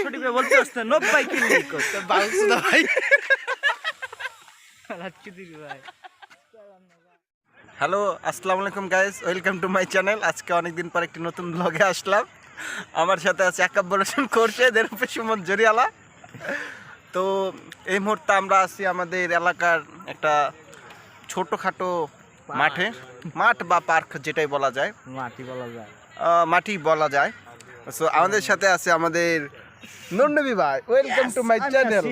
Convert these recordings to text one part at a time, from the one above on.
সঠিকভাবে বলতে পারছ না 90 কিলো করতে বাউস না ভাই লাচ্ছি দিবি ভাই। হ্যালো আসসালামু আলাইকুম guys, welcome to my channel. আজকে অনেকদিন পর একটি নতুন ব্লগে আসলাম। আমার সাথে আছে একাব্বর হোসেন খোরশেদ, এরপরে সুমন জরিয়ালা। তো এই মুহূর্তে আমরা আছি আমাদের এলাকার একটা ছোটোখাটো মাঠ বা পার্ক যেটাই বলা যায়, মাটি বলা যায়। সো আমাদের সাথে আছে আমাদের নন্ডবী ভাই। Welcome to my channel.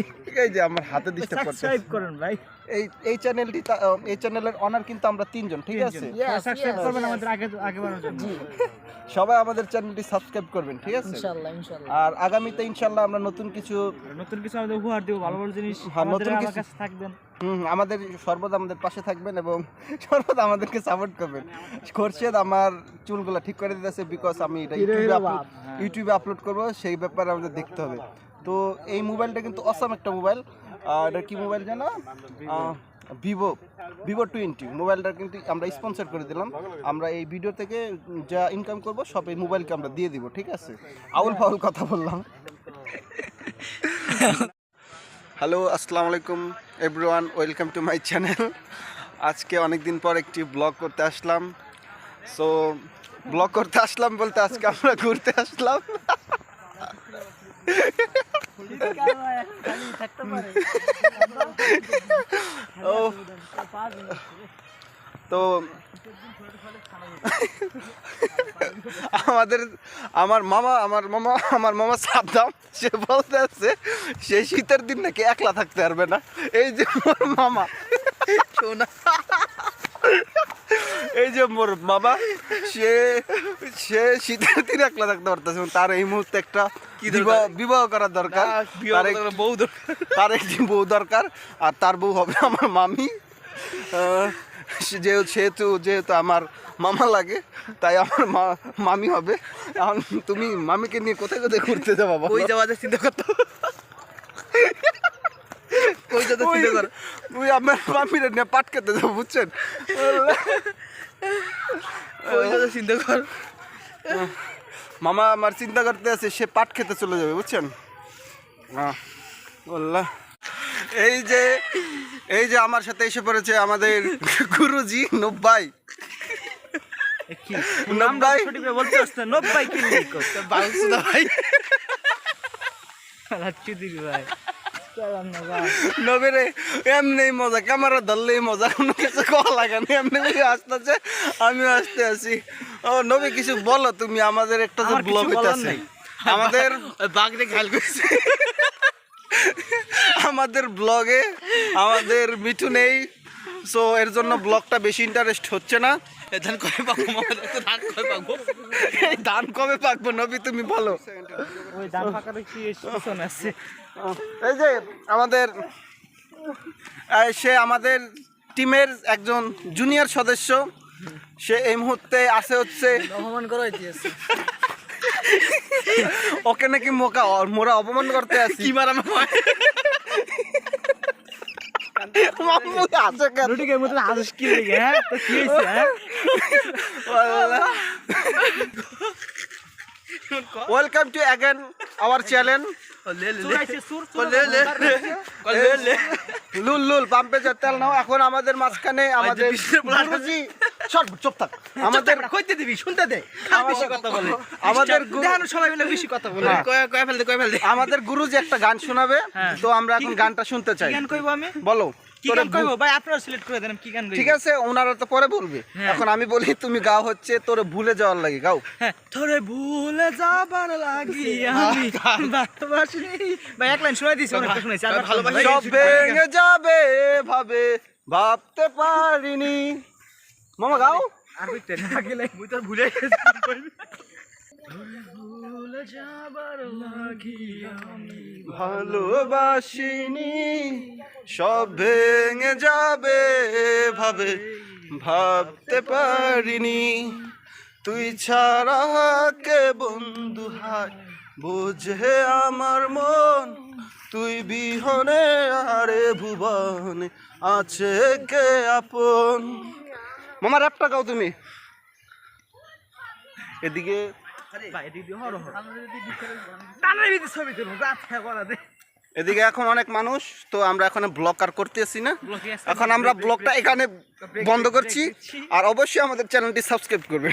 এই যে আমার হাতে ডিস্টার্ব করছে, সাবস্ক্রাইব করুন ভাই। এই চ্যানেলটি এই চ্যানেলের অনার কিন্তু আমরা তিনজন, ঠিক আছে? সাবস্ক্রাইব করবেন আমাদের আগে বাড়ানোর জন্য। সবাই আমাদের চ্যানেলটি সাবস্ক্রাইব করবেন, ঠিক আছে? ইনশাআল্লাহ ইনশাআল্লাহ। আর আগামীতে ইনশাআল্লাহ আমরা নতুন কিছু আমাদের উপহার দেব, ভালো ভালো জিনিস হ্যাঁ, আমাদের নতুন আমার কিছু- কাছে থাকবেন। আমাদের সর্বদা আমাদের পাশে থাকবেন এবং সর্বদা আমাদেরকে সাপোর্ট করবেন। খোরশেদ আমার চুলগুলো ঠিক করে দিতেছে, বিকজ আমি এটা ইউটিউবে আপলোড করব, সেই ব্যাপারে আমাদের দেখতে হবে। তো এই মোবাইলটা কিন্তু অসাম একটা মোবাইল। এটা কি মোবাইল জানো? ভিভো 20 মোবাইলটা কিন্তু আমরা স্পন্সর করে দিলাম। আমরা এই ভিডিও থেকে যা ইনকাম করব সব এই মোবাইলকে আমরা দিয়ে দিব, ঠিক আছে? আউল ফাউল কথা বললাম। হ্যালো আসসালামু আলাইকুম everyone, welcome to my channel. আজকে অনেক দিন পর একটি ব্লগ করতে আসলাম। সো ব্লগ করতে আসলাম বলতে আজকে আমরা ঘুরতে আসলাম। ও তো আমার মামা সাদ্দাম, সে বলতে আছে সে শীতের দিন নাকি একলা থাকতে পারবে না। এই যে মোর মামা শোনা, এই যে মোর মামা সে শীতের দিন একলা থাকতে পারতেছে। তার এই মুহূর্তে একটা বিবাহ করার দরকার, তার একটি বউ দরকার। আর তার বউ হবে আমার মামি। যেহেতু আমার মামা লাগে, তাই আমার মামি হবে। এখন তুমি মামিকে নিয়ে কোথায় কোথায় ঘুরতে যাবা? ওই যাওয়াতে চিন্তা করতো, ওই যাতে চিন্তা কর, তুই আমার মামিরে নিয়ে পাট খেতে যাবো, বুঝছেন? ওই যাতে চিন্তা কর। মামা আমার চিন্তা করতে আছে, সে পাট খেতে চলে যাবে, বুঝছেন? বললাম এই যে আমার সাথে এসে পড়েছে আমাদের গুরুজি নব্বাই। নব্বাই সঠিকভাবে বলতে পারছ না 90 কিলো করতে বাউস না ভাই লাচ্ছি দিবি ভাই। নবেরে এমনি মজা, ক্যামেরা ধরলেই মজা, কোনো কিছু কল লাগে না, এমনি আসতেছে, আমিও আসতে আছি। ও নবী, কিছু বলো তুমি, আমাদের একটা যে ব্লগ হইতেছে, আমাদের বাগরে খেয়াল করছে, আমাদের ব্লগে আমাদের মিঠু নেই। সো এর জন্য ব্লগটা বেশি ইন্টারেস্ট হচ্ছে না। ধান কবে পাবো মামা, ধান কবে পাবো? এই ধান কবে পাকবো নবী, তুমি বলো। ওই ধান পাকার কি পিছনে আছে? এই যে আমাদের সে আমাদের টিমের একজন জুনিয়র সদস্য, সে এই মুহূর্তে আছে হচ্ছে অপমান করা হইতেছে। ওকে নাকি মোরা অপমান করতে আসি। কি মারা মামু আছে কেন? রুটিকের মতন হাসিস কি লেগে? হ্যাঁ তো কি হয়েছে? হ্যাঁ welcome to again our channel. লুল পাম্পে যে তেল নাও। এখন আমাদের মাঝখানে আমাদের গুরুজি, চুপ থাক, আমাদের কইতে দিবি, শুনতে দে, বেশি কথা বলে আমাদের সবাই মিলে বেশি কথা বলে। কয় ফেল দে। আমাদের গুরুজি একটা গান শোনাবে, তো আমরা এখন গানটা শুনতে চাই। কি গান কইবো আমি? বলো। কি গান কইবো ভাই? আপনারা সিলেক্ট করে দেন কি গান কইবো। ঠিক আছে, ওনারা তো পরে বলবে। এখন আমি বলি, তুমি গাও হচ্ছে তোরে ভুলে যাওয়ার লাগে, গাও। তোরে ভুলে যাবার লাগি আমি ভালোবাসিনি। ভাই এক লাইন শুনাই দিছি, অনেকটা শুনাইছি। আর ভালোবাসি সব ভেঙে যাবে ভাবতে পারিনি। মামা গাও। আর কইতে না গেলে মুই তো ভুলে গেছি। ভুলে যাবার লাগি আমি ভালোবাসিনি, সব ভেঙে যাবে ভাবতে পারিনি। তুই ছাড়া কে বন্ধু হায় বোঝে আমার মন, তুই বিহনে আরে ভুবনে আছে কে আপন। মামা র্যাপটা গাও তুমি। এদিকে ভাই দিদি হর হর টানের ভিতরে ছবি তুলবো রাত খেয়ে করা দে এদিকে এখন অনেক মানুষ, তো আমরা এখন ব্লগ আর করতেছি না, এখন আমরা ব্লগটা এখানে বন্ধ করছি। আর অবশ্যই আমাদের চ্যানেলটি সাবস্ক্রাইব করবে।